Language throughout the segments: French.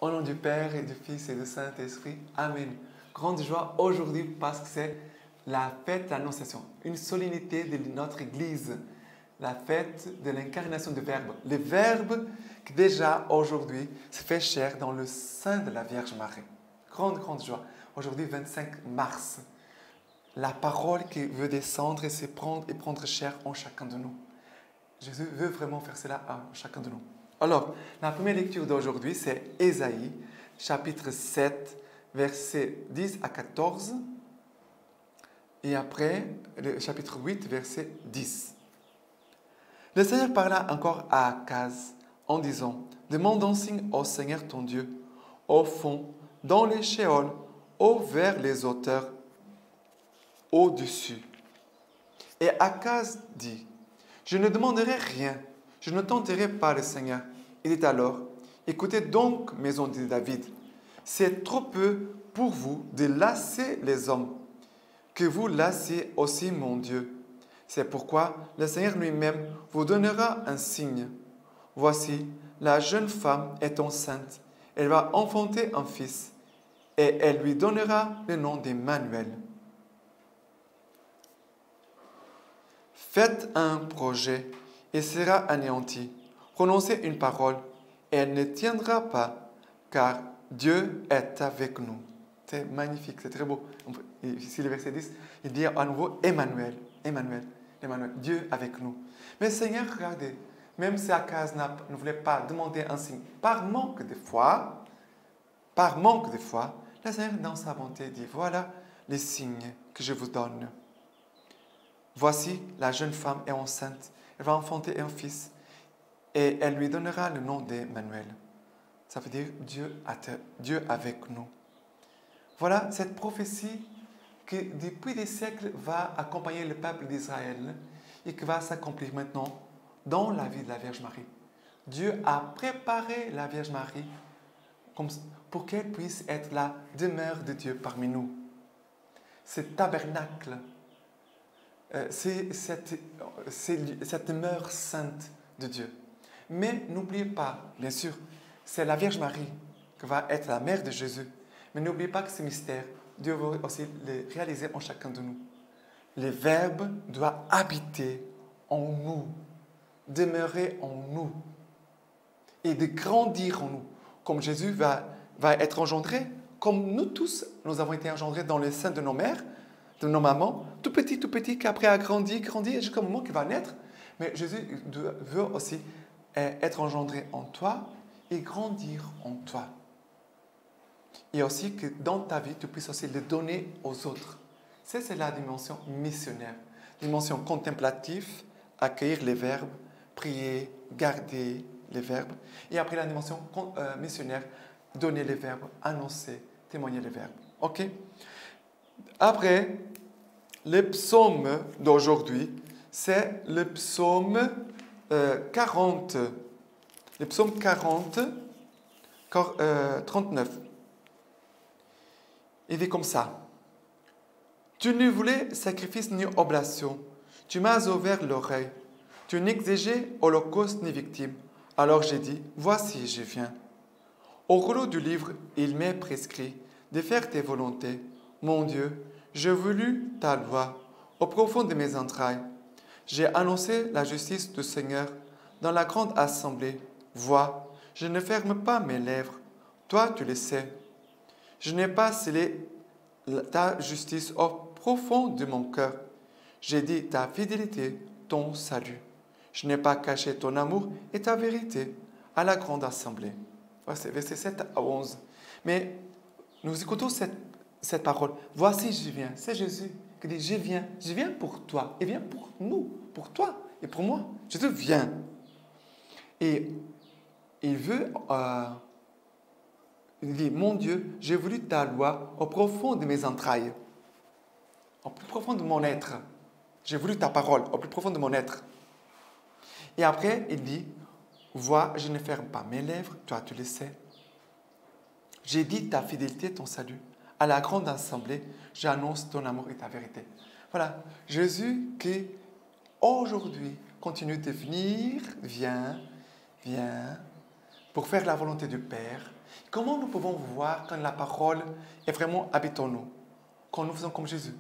Au nom du Père et du Fils et du Saint-Esprit. Amen. Grande joie aujourd'hui parce que c'est la fête de l'Annonciation, une solennité de notre Église, la fête de l'incarnation du Verbe. Le Verbe qui déjà aujourd'hui se fait chair dans le sein de la Vierge Marie. Grande joie. Aujourd'hui, 25 mars. La parole qui veut descendre et se prendre et prendre chair en chacun de nous. Jésus veut vraiment faire cela à chacun de nous. Alors, la première lecture d'aujourd'hui, c'est Ésaïe, chapitre 7, versets 10 à 14. Et après, le chapitre 8, verset 10. Le Seigneur parla encore à Akaz en disant, « Demande un signe au Seigneur ton Dieu, au fond, dans les shéols, ou vers les hauteurs, au-dessus. » Et Akaz dit, « Je ne demanderai rien, je ne tenterai pas le Seigneur. » Il dit alors, « Écoutez donc, maison de David, c'est trop peu pour vous de lasser les hommes, que vous lassiez aussi mon Dieu. C'est pourquoi le Seigneur lui-même vous donnera un signe. Voici, la jeune femme est enceinte, elle va enfanter un fils, et elle lui donnera le nom d'Emmanuel. Faites un projet, il sera anéanti. Prononcez une parole, et elle ne tiendra pas, car Dieu est avec nous. » C'est magnifique, c'est très beau. Ici, le verset 10, il dit à nouveau Emmanuel, Emmanuel, Emmanuel, Dieu avec nous. Mais Seigneur, regardez, même si Akaz ne voulait pas demander un signe, par manque de foi, le Seigneur, dans sa bonté, dit, voilà les signes que je vous donne. Voici, la jeune femme est enceinte, elle va enfanter un fils, et elle lui donnera le nom d'Emmanuel. Ça veut dire Dieu avec nous. Voilà cette prophétie qui, depuis des siècles, va accompagner le peuple d'Israël et qui va s'accomplir maintenant dans la vie de la Vierge Marie. Dieu a préparé la Vierge Marie pour qu'elle puisse être la demeure de Dieu parmi nous. Ce tabernacle, c'est cette demeure sainte de Dieu. Mais n'oubliez pas, bien sûr, c'est la Vierge Marie qui va être la mère de Jésus. Mais n'oubliez pas que ce mystère, Dieu va aussi le réaliser en chacun de nous. Le Verbe doit habiter en nous, demeurer en nous et de grandir en nous. Comme Jésus va être engendré, comme nous tous, nous avons été engendrés dans le sein de nos mères, de nos mamans, tout petit, qu'après a grandi, jusqu'au moment qu'il va naître. Mais Jésus veut aussi être engendré en toi et grandir en toi. Et aussi que dans ta vie, tu puisses aussi le donner aux autres. C'est la dimension missionnaire. Dimension contemplative, accueillir les verbes, prier, garder les verbes. Et après la dimension missionnaire, donner les verbes, annoncer, témoigner les verbes. OK? Après, le psaume d'aujourd'hui, c'est le psaume 40. Le psaume 40, 39. Il dit comme ça. « Tu ne voulais sacrifice ni oblation. Tu m'as ouvert l'oreille. Tu n'exigeais holocauste ni victime. Alors j'ai dit, voici, je viens. Au rouleau du livre, il m'est prescrit de faire tes volontés. Mon Dieu, j'ai voulu ta loi au profond de mes entrailles. J'ai annoncé la justice du Seigneur dans la grande assemblée. Vois, je ne ferme pas mes lèvres. Toi, tu le sais. Je n'ai pas scellé ta justice au profond de mon cœur. J'ai dit ta fidélité, ton salut. Je n'ai pas caché ton amour et ta vérité à la grande assemblée. Voilà, c'est versets 7 à 11. Mais nous écoutons cette parole. Voici, je viens. C'est Jésus qui dit, je viens pour toi. Et viens pour nous, pour toi et pour moi. Jésus vient. Et il veut... il dit, mon Dieu, j'ai voulu ta loi au profond de mes entrailles, au plus profond de mon être. J'ai voulu ta parole au plus profond de mon être. Et après, il dit, vois, je ne ferme pas mes lèvres, toi tu le sais. J'ai dit ta fidélité, ton salut. À la grande assemblée, j'annonce ton amour et ta vérité. Voilà, Jésus qui aujourd'hui continue de venir, vient, pour faire la volonté du Père. Comment nous pouvons voir quand la parole est vraiment habite en nous? Quand nous faisons comme Jésus.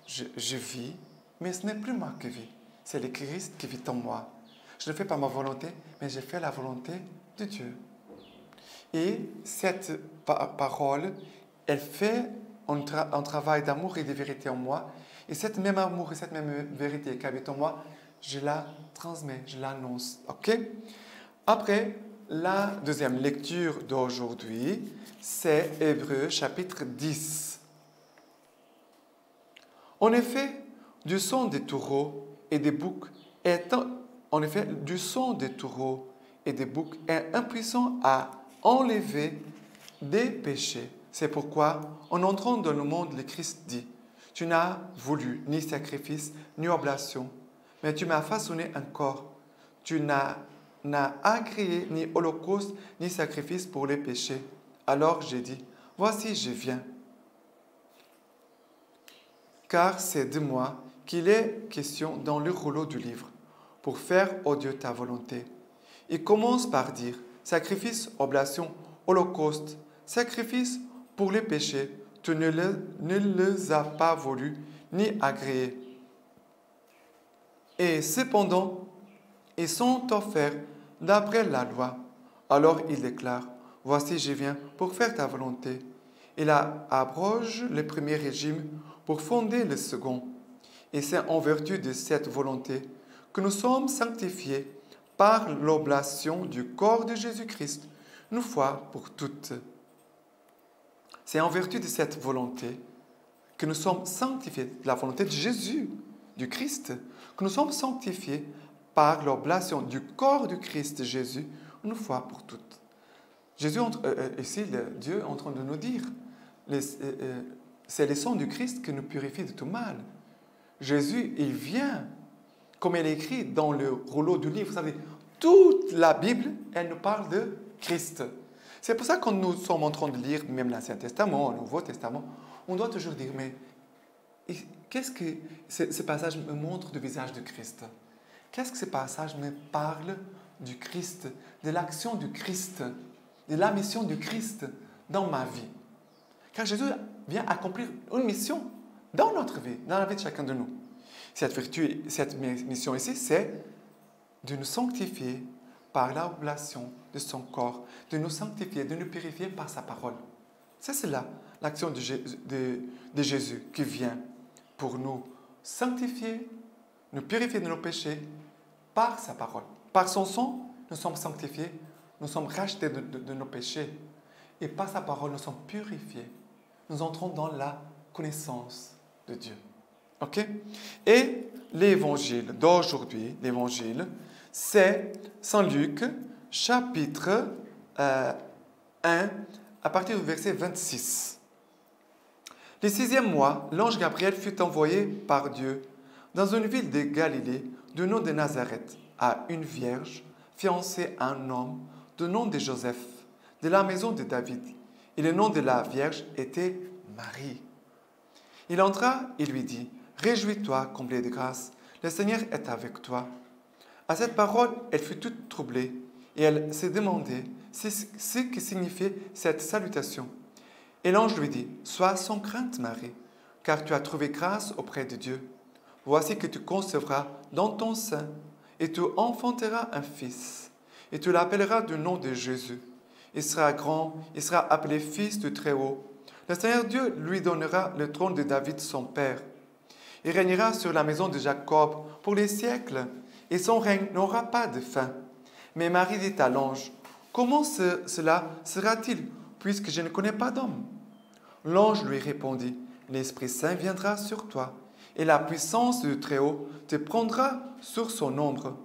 Je vis, mais ce n'est plus moi qui vis. C'est le Christ qui vit en moi. Je ne fais pas ma volonté, mais je fais la volonté de Dieu. Et cette parole, elle fait un travail d'amour et de vérité en moi. Et cette même amour et cette même vérité qui habite en moi, je la transmets, je l'annonce. OK? Après, la deuxième lecture d'aujourd'hui, c'est Hébreux chapitre 10. En effet, du son des taureaux et des boucs est impuissant à enlever des péchés. C'est pourquoi, en entrant dans le monde, le Christ dit, « Tu n'as voulu ni sacrifice, ni oblation, mais tu m'as façonné un corps. Tu n'as agréé ni holocauste, ni sacrifice pour les péchés. Alors j'ai dit, voici, je viens. Car c'est de moi qu'il est question dans le rouleau du livre, pour faire, ô Dieu, ta volonté. » Il commence par dire, sacrifice, oblation, holocauste, sacrifice pour les péchés, tu ne les as pas voulu ni agréés. Et cependant, ils sont offerts d'après la loi. Alors il déclare, voici je viens pour faire ta volonté. Il abroge le premier régime pour fonder le second. Et c'est en vertu de cette volonté que nous sommes sanctifiés par l'oblation du corps de Jésus-Christ, une fois pour toutes. C'est en vertu de cette volonté que nous sommes sanctifiés, la volonté de Jésus, du Christ, que nous sommes sanctifiés par l'oblation du corps du Christ Jésus, une fois pour toutes. Jésus, ici, Dieu est en train de nous dire, c'est le sang du Christ qui nous purifie de tout mal. Jésus, il vient, comme il est écrit dans le rouleau du livre. Vous savez, toute la Bible, elle nous parle de Christ. C'est pour ça que quand nous sommes en train de lire même l'Ancien Testament, le Nouveau Testament, on doit toujours dire, mais qu'est-ce que ce passage me montre du visage de Christ? Qu'est-ce que ce passage me parle du Christ, de l'action du Christ, de la mission du Christ dans ma vie? Car Jésus vient accomplir une mission dans notre vie, dans la vie de chacun de nous. Cette vertu, cette mission ici, c'est de nous sanctifier par l'oblation de son corps, de nous sanctifier, de nous purifier par sa parole. Ça, c'est là l'action de Jésus qui vient pour nous sanctifier, nous purifier de nos péchés par sa parole. Par son sang, nous sommes sanctifiés, nous sommes rachetés de nos péchés. Et par sa parole, nous sommes purifiés. Nous entrons dans la connaissance de Dieu. OK? Et l'évangile d'aujourd'hui, l'évangile, c'est Saint Luc, chapitre 1, à partir du verset 26. Le 6e mois, l'ange Gabriel fut envoyé par Dieu dans une ville de Galilée du nom de Nazareth à une vierge fiancée à un homme du nom de Joseph, de la maison de David. Et le nom de la vierge était Marie. Il entra et lui dit, « Réjouis-toi, comblée de grâce, le Seigneur est avec toi. » À cette parole, elle fut toute troublée et elle se demandait ce que signifiait cette salutation. Et l'ange lui dit, « Sois sans crainte, Marie, car tu as trouvé grâce auprès de Dieu. Voici que tu concevras dans ton sein et tu enfanteras un fils, et tu l'appelleras du nom de Jésus. Il sera grand, il sera appelé fils du Très-Haut. Le Seigneur Dieu lui donnera le trône de David, son père. Il régnera sur la maison de Jacob pour les siècles, et son règne n'aura pas de fin. » Mais Marie dit à l'ange, « Comment cela sera-t-il, puisque je ne connais pas d'homme ?» L'ange lui répondit, « L'Esprit Saint viendra sur toi, et la puissance du Très-Haut te prendra sur son ombre.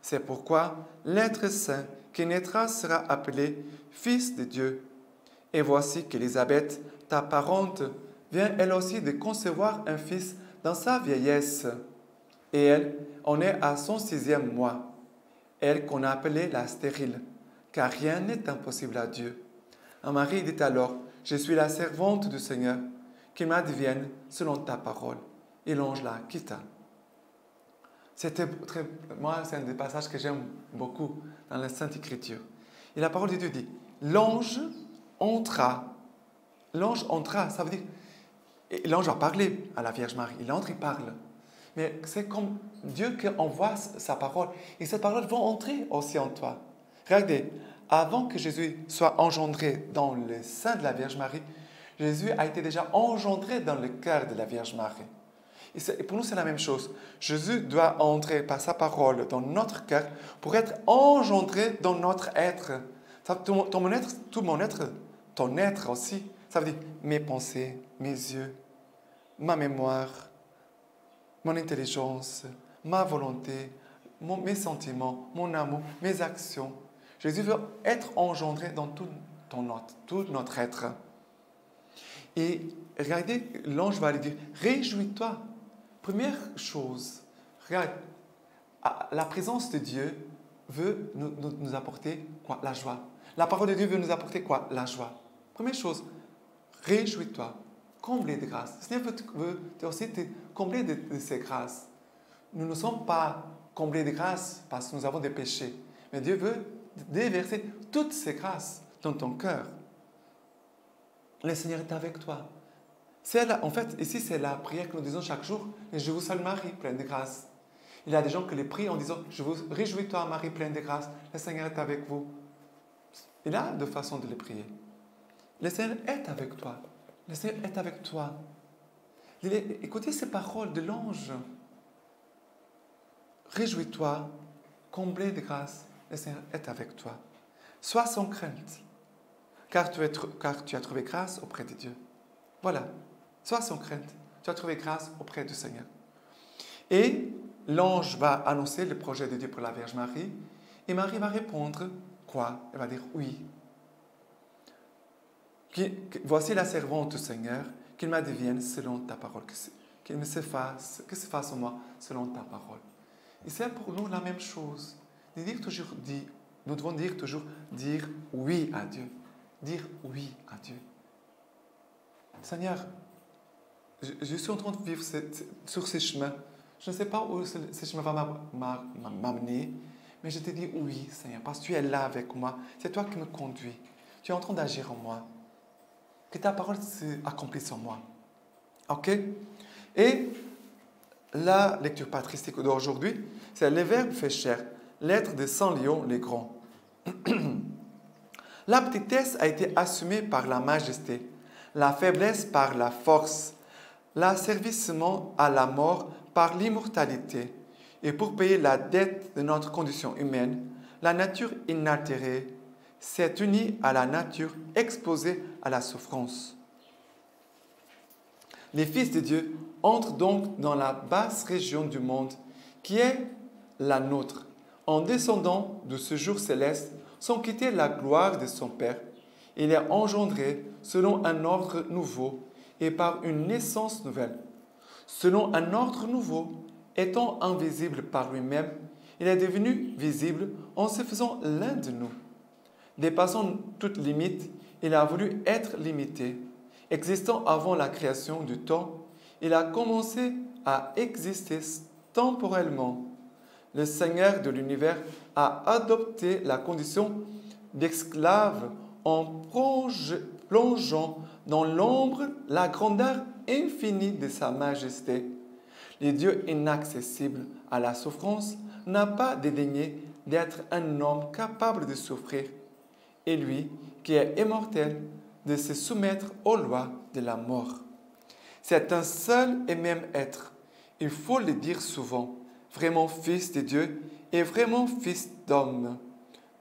C'est pourquoi l'être saint qui naîtra sera appelé Fils de Dieu. Et voici qu'Élisabeth, ta parente, vient elle aussi de concevoir un fils dans sa vieillesse. Et elle en est à son 6e mois. Elle qu'on a appelée la stérile, car rien n'est impossible à Dieu. » Marie dit alors, « Je suis la servante du Seigneur, qu'il m'advienne selon ta parole. » Et l'ange la quitta. Moi, c'est un des passages que j'aime beaucoup dans la Sainte Écriture. Et la parole de Dieu dit, l'ange entra. L'ange entra, ça veut dire... et l'ange a parlé à la Vierge Marie. Il entre, il parle. Mais c'est comme Dieu qui envoie sa parole. Et cette parole va entrer aussi en toi. Regardez, avant que Jésus soit engendré dans le sein de la Vierge Marie, Jésus a été déjà engendré dans le cœur de la Vierge Marie. Et pour nous, c'est la même chose. Jésus doit entrer par sa parole dans notre cœur pour être engendré dans notre être. Tout mon être, ton être aussi. Ça veut dire mes pensées, mes yeux, ma mémoire, mon intelligence, ma volonté, mes sentiments, mon amour, mes actions. Jésus veut être engendré dans tout notre être. Et regardez, l'ange va lui dire, réjouis-toi. Première chose, regarde, la présence de Dieu veut nous apporter quoi? La joie. La parole de Dieu veut nous apporter quoi? La joie. Première chose, réjouis-toi, comblé de grâce. Le Seigneur veut aussi te combler de ses grâces. Nous ne sommes pas comblés de grâce parce que nous avons des péchés, mais Dieu veut déverser toutes ses grâces dans ton cœur. Le Seigneur est avec toi. En fait, ici, c'est la prière que nous disons chaque jour. Et je vous salue Marie, pleine de grâce. Il y a des gens qui les prient en disant, je vous réjouis-toi Marie, pleine de grâce. Le Seigneur est avec vous. Il y a deux façons de les prier. Le Seigneur est avec toi. Le Seigneur est avec toi. Écoutez ces paroles de l'ange. Réjouis-toi, comblé de grâce. Le Seigneur est avec toi. Sois sans crainte, car tu as trouvé grâce auprès de Dieu. Voilà. Sois sans crainte. Tu as trouvé grâce auprès du Seigneur. Et l'ange va annoncer le projet de Dieu pour la Vierge Marie. Et Marie va répondre quoi? Elle va dire oui. Voici la servante du Seigneur, qu'il m'advienne selon ta parole, que se fasse en moi selon ta parole. Et c'est pour nous la même chose. Nous devons toujours dire oui à Dieu. Dire oui à Dieu. Seigneur, je suis en train de vivre sur ces chemins. Je ne sais pas où ce chemin va m'amener, mais je te dis oui, Seigneur, parce que tu es là avec moi. C'est toi qui me conduis. Tu es en train d'agir en moi. Que ta parole s'accomplisse en moi. OK? Et la lecture patristique d'aujourd'hui, c'est le Verbe fait chair, l'être de Saint Léon le Grand. La petitesse a été assumée par la majesté, la faiblesse par la force, l'asservissement à la mort par l'immortalité. Et pour payer la dette de notre condition humaine, la nature inaltérée s'est unie à la nature exposée à la souffrance. Les fils de Dieu entrent donc dans la basse région du monde qui est la nôtre, en descendant de ce jour céleste sans quitter la gloire de son Père. Il est engendré selon un ordre nouveau et par une naissance nouvelle. Selon un ordre nouveau, étant invisible par lui-même, il est devenu visible en se faisant l'un de nous. Dépassant toute limite, il a voulu être limité. Existant avant la création du temps, il a commencé à exister temporellement. Le Seigneur de l'univers a adopté la condition d'esclave en plongeant dans l'ombre la grandeur infinie de sa majesté. Le Dieu inaccessible à la souffrance n'a pas dédaigné d'être un homme capable de souffrir, et lui, qui est immortel, de se soumettre aux lois de la mort. C'est un seul et même être, il faut le dire souvent, vraiment fils de Dieu et vraiment fils d'homme.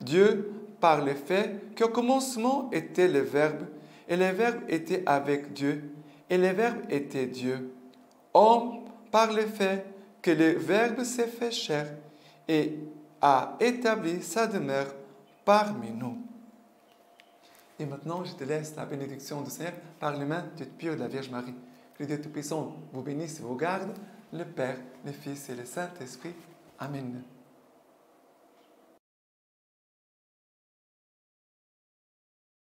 Dieu, par le fait qu'au commencement était le Verbe, et le Verbe était avec Dieu, et le Verbe était Dieu. Homme, par le fait que le Verbe s'est fait chair et a établi sa demeure parmi nous. Et maintenant, je te laisse la bénédiction du Seigneur par les mains toute pure de la Vierge Marie. Que Dieu Tout-Puissant vous bénisse et vous garde, le Père, le Fils et le Saint-Esprit. Amen.